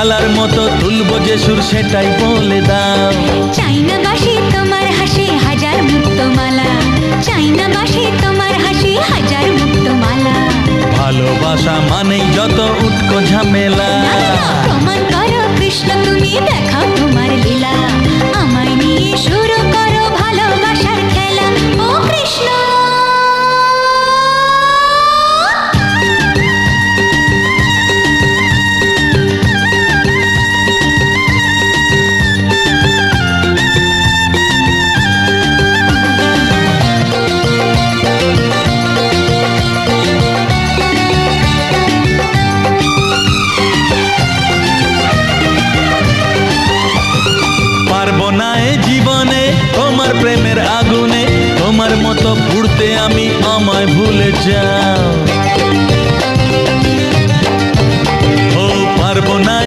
মালার মতো তুলবো যে সুর সেটাই বলে দাও। চাই না বাসি তোমার হাসি হাজার মুক্তমালা, চাই না বাসি তোমার হাসি হাজার মুক্তমালা। ভালোবাসা মানেই যত উটকো ঝামেলা। প্রমাণ করো কৃষ্ণ তুমি দেখাও তোমার লীলা, আমায় নিয়ে শুরু করো ভালোবাসার খেলা। ও কৃষ্ণ পারবো না এ জীবনে তোমার প্রেমের আগুনে, তোমার মতো পুড়তে আমি, আমায় ভুলে যাও।